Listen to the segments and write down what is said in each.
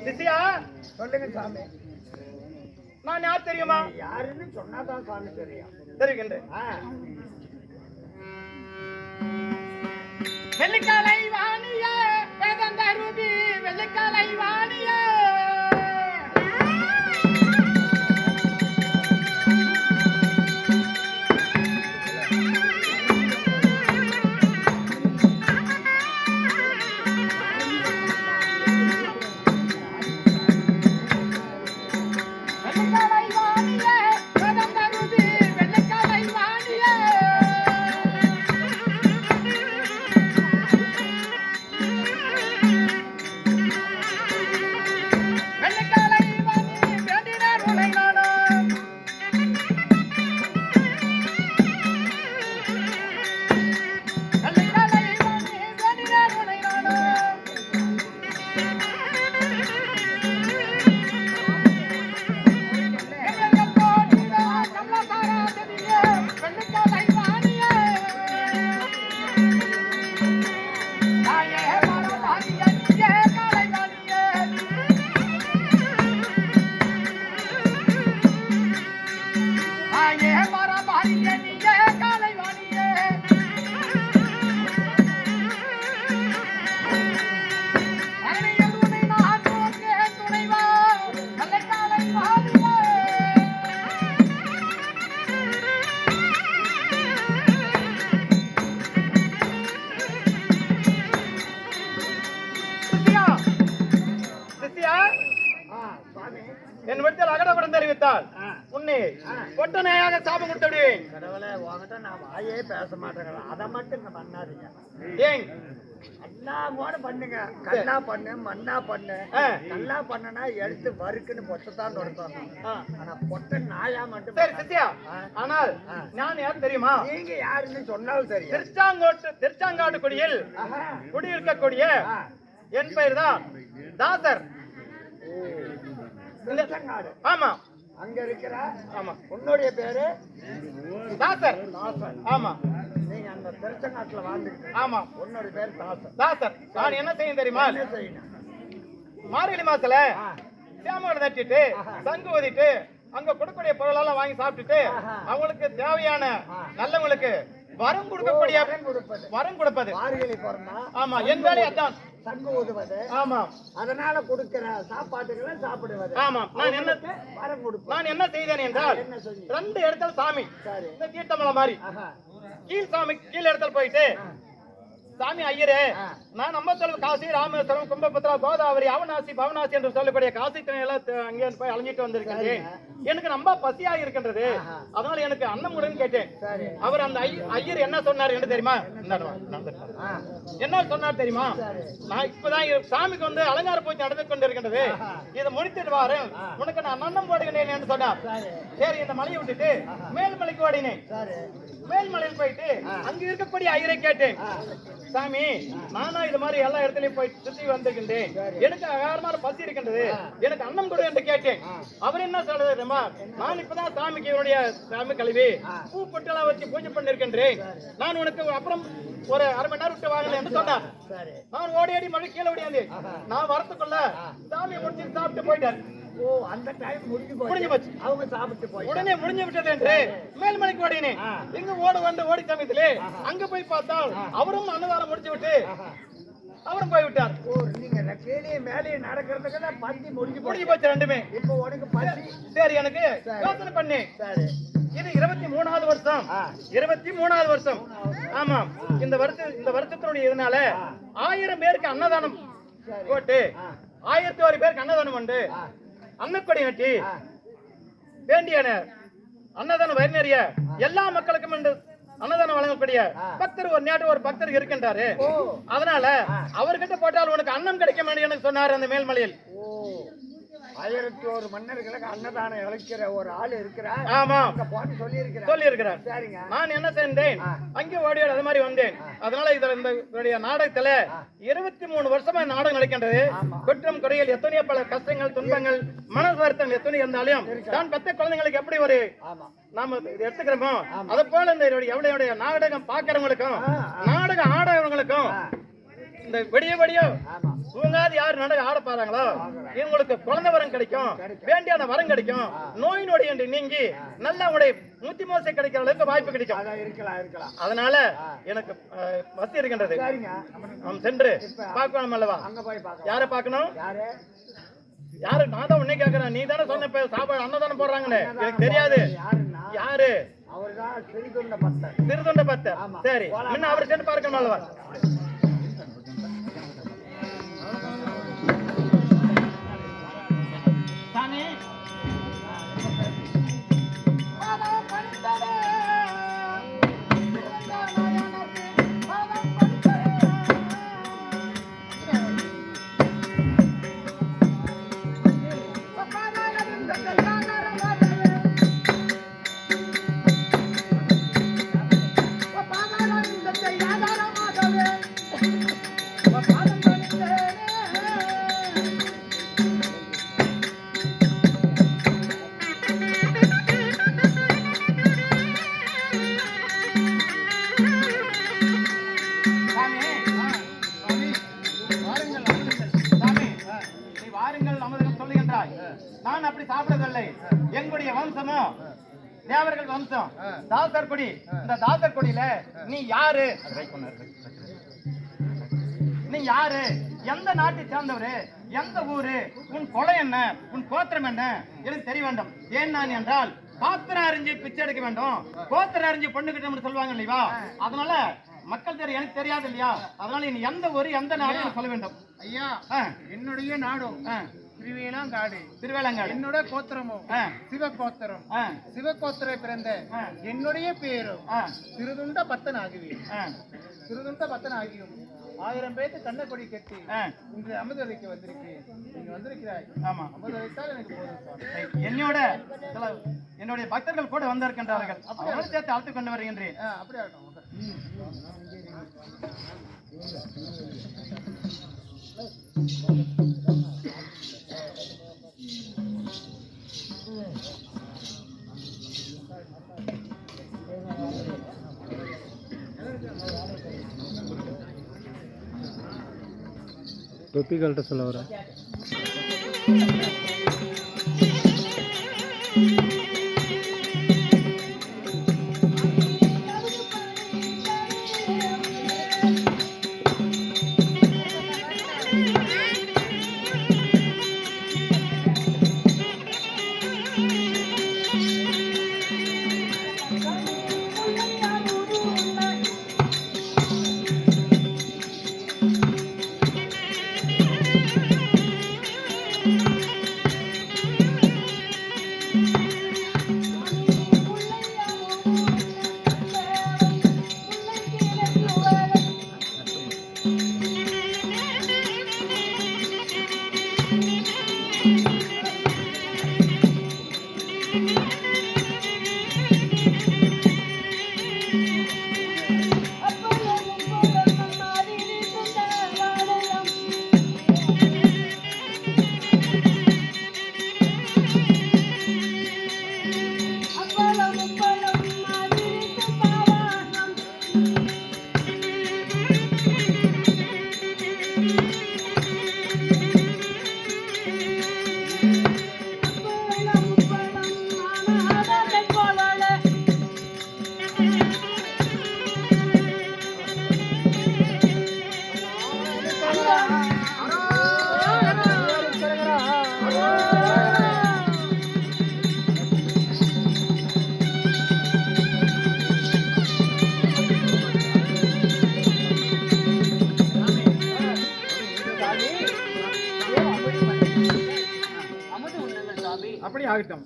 சிசியா சொல்லுங்க சாமி. நான் யார் தெரியுமா? யாருன்னு சொன்னாதான் சாமி தெரியும். தெரிகின்றேன். வெள்ளிக்காலை வாணிய வேதந்தருதி வெள்ளிக்காலை வாணிய என் விடத்தில் அகடப்படம் தெரிவித்தால் உன்னை பொட்டனையாக சாபம் கொடுத்து விடுவேன். கடவுளே, உங்ககிட்ட நான் வாயே பேச மாட்டேன். அதை மட்டும் பண்ணாதீங்க. ஏன் அண்ணா கூட பண்ணுங்க. கல்லா பண்ணு, மண்ணா பண்ணு. கல்லா பண்ணனா எடுத்து வறுக்குன்னு பொட்டத்தான் தொடர்த்தாங்க. ஆனா பொட்ட நாயா மட்டும். சரி சித்தியா, ஆனால் நான் யார் தெரியுமா? நீங்க யாருன்னு சொன்னாலும் தெரியும். திருச்சாங்காடு குடியில் குடியிருக்கக்கூடிய என் பெயர் தான் தாசர். ஆமா, அங்க இருக்கிற. ஆமா, உன்னுடைய பேரு தாசர். ஆமா, நீங்க அந்த திருச்செங்காட்டுல வாழ்ந்துட்டு. ஆமா, உன்னோட பேரு தாசர். தாசர். நான் என்ன செய்ய தெரியுமா? என்ன செய்யணும்? மார்கழி மாசத்துல சேமோட தட்டிட்டு சங்கு ஊதிட்டு அங்க கொடுக்கக்கூடிய பொருள் எல்லாம் வாங்கி சாப்பிட்டுட்டு அவங்களுக்கு தேவையான நல்லவங்களுக்கு வரம் கொடுக்கக்கூடிய வரம் கொடுப்பது. மார்கழி போறோம்னா ஆமா, என் வேலை அதான். சங்கு ஊதுவது. ஆமா, அதனால கொடுக்கிற சாப்பாட்டுகளை சாப்பிடுவது. ஆமா, நான் என்ன வரம் கொடுப்பேன். நான் என்ன செய்தேன் என்றால், ரெண்டு இடத்துல சாமி இந்த தீர்த்தமலை மாதிரி கீழ் சாமி கீழ் இடத்துல போயிட்டு, சாமி ஐயரே, நான் அம்பத்தளவு காசி ராமேஸ்வரம் கும்பபத்ரா கோதாவரி அவனாசி பவனாசி என்று சொல்லக்கூடிய காசி எல்லாம் அங்கே போய் அலைஞ்சிட்டு வந்திருக்கேன். எனக்கு ரொம்ப பசியா இருக்கின்றது, அதனால எனக்கு அன்னம் உடன் கேட்டேன். அவர் அந்த ஐயர் என்ன சொன்னார் என்று தெரியுமா? என்ன சொன்னார் தெரியுமா? நான் இப்பதான் சாமிக்கு வந்து அலங்கார பூஜை நடந்து கொண்டிருக்கின்றது, இதை முடித்துட்டு வாரு, உனக்கு நான் அன்னம் போடுகிறேன் என்று சொன்னார். சரி, இந்த மலையை விட்டுட்டு மேல்மலைக்கு ஓடினேன். மேல்மலையில் போயிட்டு அங்க இருக்கக்கூடிய ஐயரை கேட்டேன், சாமி, நானா இது மாதிரி எல்லா இடத்துலயும் போய் சுத்தி வந்திருக்கின்றேன், எனக்கு அகாரமான பசி இருக்கின்றது, எனக்கு அன்னம் கொடு என்று கேட்டேன். அவர் என்ன சொல்றது, நான் இப்பதான் சாமிக்கு என்னுடைய சாமி கழுவி பூ பொட்டெல்லாம் வச்சு பூஜை பண்ணிருக்கின்றேன், நான் உனக்கு அப்புறம் ஒரு அரை மணி நேரம் விட்டு வாங்கல என்று சொன்னார். நான் ஓடி ஆடி மழை கீழே ஓடியாந்து நான் வரத்துக்குள்ள சாமி முடிச்சு சாப்பிட்டு போயிட்டார். ஓ, அந்த டைம் முடிஞ்சு போச்சு. அவங்க சாப்பிட்டு போய் உடனே முடிஞ்சு விட்டது என்று மேல்மலைக்கு ஓடினேன். இங்க ஓடி சமயத்திலே அங்க போய் பார்த்தால் அவரும் அன்னதானம் முடிச்சு விட்டு அவரும் போய்விட்டார். ஓ, நீங்க கீழே மேலே நடக்கிறதுக்கு பந்தி முடிஞ்சு போச்சு ரெண்டுமே. இப்போ உனக்கு பந்தி. சரி, எனக்கு யோசனை பண்ணி, இது 23வது வருஷம். 23வது வருஷம். ஆமா, இந்த வருஷத்தினுடைய இதனால 1000 பேருக்கு அன்னதானம் போட்டு 1001 பேருக்கு அன்னதானம் உண்டு. அன்னக்கொடி நட்டி வேண்டிய அன்னதானம் வயிறு நிறைய எல்லா மக்களுக்கும் அன்னதானம் வழங்கக்கூடிய பக்தர் ஒரு நேற்று ஒரு பக்தர் இருக்கின்றாரு. அதனால அவர்கிட்ட போட்டால் உனக்கு அன்னம் கிடைக்கும் என்று எனக்கு சொன்னார் அந்த மேல்மலையில். 1001 மன்னர்களுக்கு அன்னதானம் இழைக்கிற ஒரு ஆள் இருக்கிறார். ஆமா, சொல்லி இருக்கிறார். நான் என்ன செய்தேன், அங்கே ஓடி அது மாதிரி வந்தேன். அதனால இந்த நாடகத்துல 23 வருஷமா நாடகம் நடக்கின்றது. குற்றம் குறைகள் எத்தனையோ பல கஷ்டங்கள் துன்பங்கள் மன வருத்தங்கள் எத்தனை இருந்தாலும் தான் பெத்த குழந்தைங்களுக்கு எப்படி ஒரு நாம எடுத்துக்கிறோமோ அதை போல இந்த எவ்வளவு நாடகம் பாக்குறவங்களுக்கும் நாடகம் ஆடுறவங்களுக்கும் இந்த விடிய தூங்காது யாரு நாடகம் ஆட பாருங்களோ இவங்களுக்கு குழந்தை வரம் கிடைக்கும், வேண்டியான வரம் கிடைக்கும், நோய் நொடி என்று நீங்கி நல்ல உடைய முத்தி மோசை கிடைக்கிற அளவுக்கு வாய்ப்பு கிடைக்கும். அதனால எனக்கு வசதி இருக்கின்றது. நாம் சென்று பார்க்கணும் அல்லவா? யாரை பார்க்கணும்? யாரு? நான் தான் உன்னை கேட்கிறேன். நீ தானே சொன்ன சாப்பாடு அன்னதானம் போடுறாங்கன்னு. எனக்கு தெரியாது யாரு. சிறுதொண்ட பக்தர். சரி, முன்ன அவரை சென்று பார்க்கணும் அல்லவா? நான் அப்படி சாப்பிடவில்லை. எங்களுடைய வம்சமோ தேவர்கள் வம்சம், தாசர் கொடி. இந்த தாசர் கொடியில நீ யாரு? நீ யாரு? எந்த நாட்டை சேர்ந்தவரு? எந்த ஊரு? உன் கொலை என்ன? உன் கோத்திரம் என்ன? எனக்கு தெரிய வேண்டும். ஏன் நான் என்றால் பாத்திரம் அறிஞ்சு பிச்சை எடுக்க வேண்டும், கோத்திரம் அறிஞ்சு பொண்ணு கிட்ட சொல்லுவாங்க இல்லையா? அதனால மக்கள் தெரியும், எனக்கு தெரியாது இல்லையா? அதனால நீ எந்த ஊரு எந்த நாடு சொல்ல வேண்டும். ஐயா, என்னுடைய நாடும் திருவேலாங்காடு. திருவேலாங்காடு. என்னோட கோத்திரமும் சிவகோத்திரம். சிவகோத்திரை பிறந்த என்னுடைய பேரும் திருதுண்ட பத்தன் ஆகுவேன். திருதுண்ட பத்தன் ஆகியும் 1000 பேருக்கு கண்ணப்படி கட்டி இன்று அமுதளிக்க வந்திருக்கிறேன். நீங்க வந்திருக்கிறாய். ஆமா, அமுதளித்தால் எனக்கு போதும். என்னுடைய பக்தர்கள் கூட வந்திருக்கின்றார்கள். அவர்கள் சேர்த்து அழைத்து கொண்டு வருகின்றேன். அப்படி ஆகட்டும். தொப்பிகள்கிட்ட சொல்ல வர அப்படி ஆகட்டும்.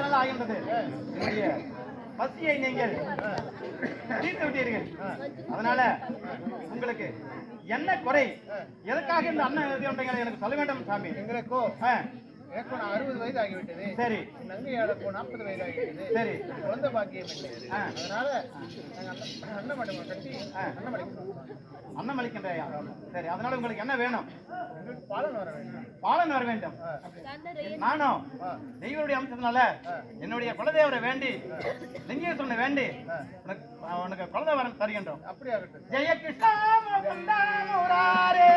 நாள் ஆகின்றது. என்னுடைய பசியை நீங்கள் தீர்த்து விட்டீர்கள். அதனால உங்களுக்கு என்ன குறை, எதற்காக இந்த அண்ணன் எனக்கு சொல்ல வேண்டும் சாமி. எங்களுக்கோ எனக்கு 60 வயது ஆகிவிட்டது. சரி. நங்கையாளுக்கோ 40 வயது ஆகிவிட்டது. சரி. குழந்தை பாக்கியம் இல்லை. அதனால அன்னமடம் கட்டி அன்னம் அளிக்கின்றையா? சரி. அதனால உங்களுக்கு என்ன வேணும்? பாலன் வர வேண்டும். பாலன் வர வேண்டும். நானும் தெய்வருடைய அம்சத்தினால என்னுடைய குலதேவரை வேண்டி லிங்கேஸ்வரனை வேண்டி உனக்கு குழந்தை வரம் தருகின்றோம். அப்படி ஆகட்டும். ஜெய கிருஷ்ணா முகுந்தா முராரே.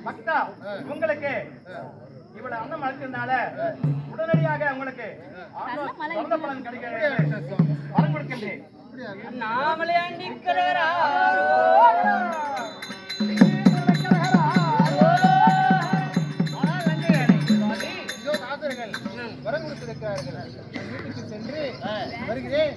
பக்தா, உங்களுக்கு இவ்வளவு அன்னம் அழைச்சதுனால உடனடியாக உங்களுக்கு சொந்த பலன் கிடைக்க பலன் கொடுக்கின்றேன். நாமளே அண்டிக்கிறா வரம் கொடுத்திருக்கிறார்கள். வீட்டுக்கு சென்று வருகிறேன்.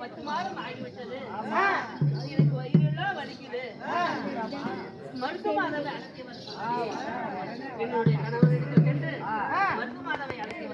10 மாதம் ஆகிவிட்டது. எனக்கு வயிறெல்லாம் வலிக்குது. மருத்துவமானவை அழைத்து வந்தார். என்னுடைய கணவரிடத்தில் சென்று மருத்துவமானவை அழைத்து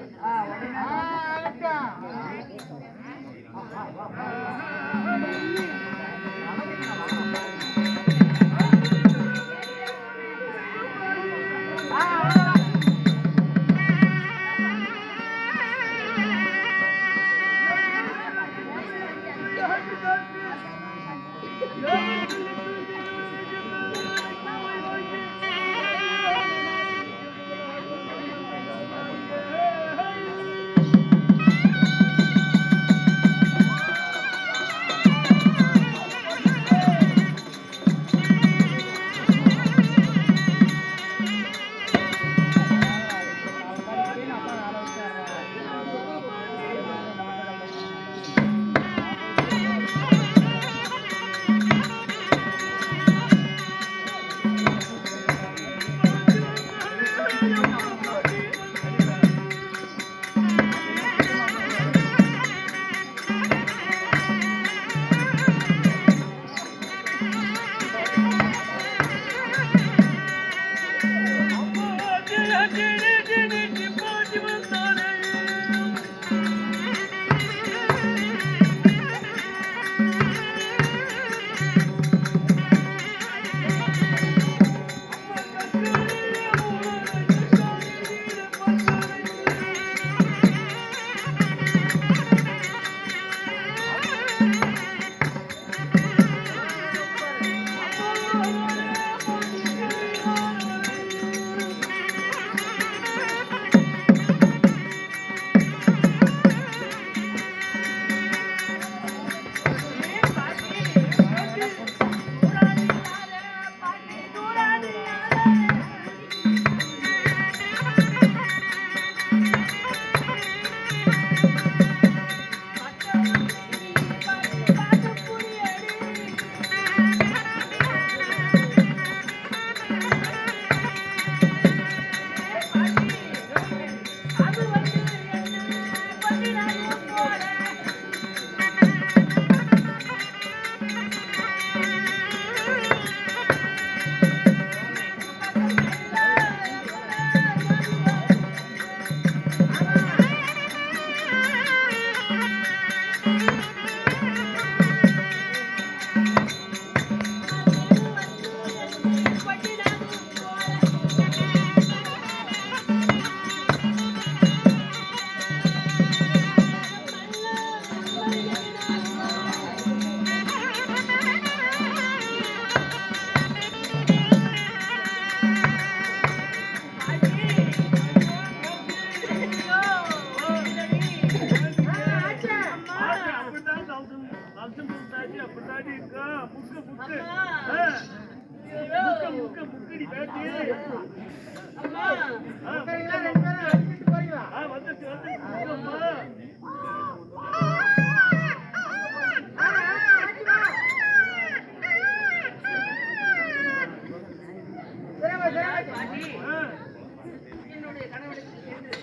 என்னுடைய கணவரிடத்தில் சென்று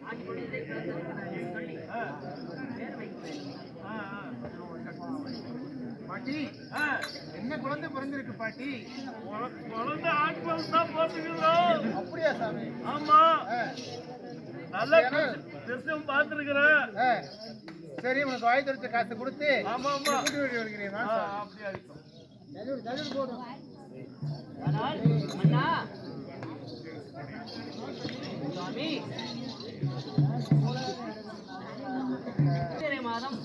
ஆண் குழந்தை பிறந்திருக்கிறது சொல்லி பேர் வைக்கிறேன். பாட்டி என்ன குழந்தை பிறந்திருக்கு பாட்டி? குழந்தை ஆண் குழந்தை தான் போட்டுக்கிறோம். அப்படியா சாமி? ஆமா, நல்லா திருத்தம் பார்த்துருக்கிறேன். சரி, உனக்கு வாய் தெரிச்ச காசு கொடுத்து ஆமா ஆமா கூட்டி விட்டு வருகிறேன். அப்படியா இருக்கும். போடும். ஆனால் மன்னா சுவாமி சித்திரை மாதம்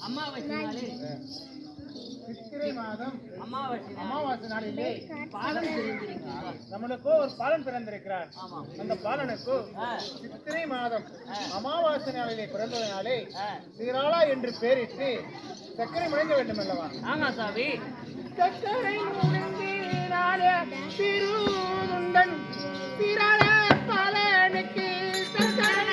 அமாவாசை நாளில் சித்திரை மாதம் அமாவாசை அமாவாசை நாளிலே பாலம் தெரிந்திருக்கிறார். நம்மளுக்கு ஒரு பாலன் பிறந்திருக்கிறார். ஆமாம். அந்த பாலனுக்கு சித்திரை மாதம் அமாவாசை நாளிலே பிறந்ததனாலே சீராளா என்று பெயரிட்டு சர்க்கரை முழங்க வேண்டும் அல்லவா? ஆமா சாமி. சர்க்கரை முழங்கினாலே திருவுந்தன் சீராள பாலனுக்கு சர்க்கரை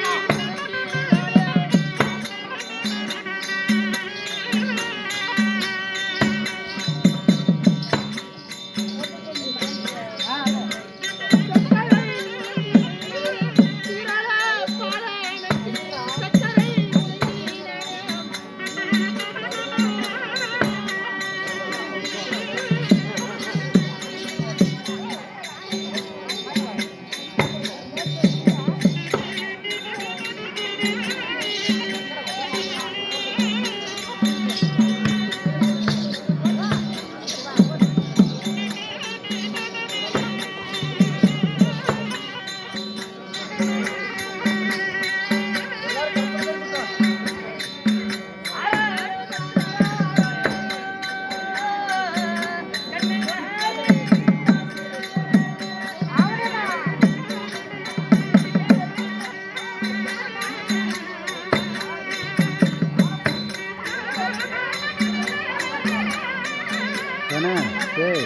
அண்ணா சரி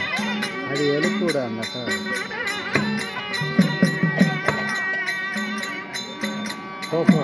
அது எழுப்பிவிட அந்த அக்கா போ போ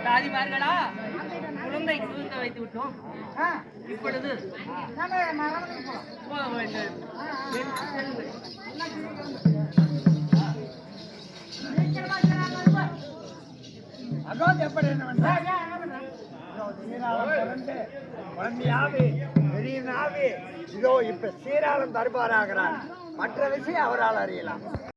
தாதிமார்களா குழந்தை தூங்க வைத்து விட்டோம். இப்பொழுது போக வேண்டும். அதான் எப்படி என்ன பண்ற? குழந்தையாவே பெரியனாவே இதோ இப்ப சீராளம் தருபாராகிறான். மற்ற விஷயம் அவரால் அறியலாம்.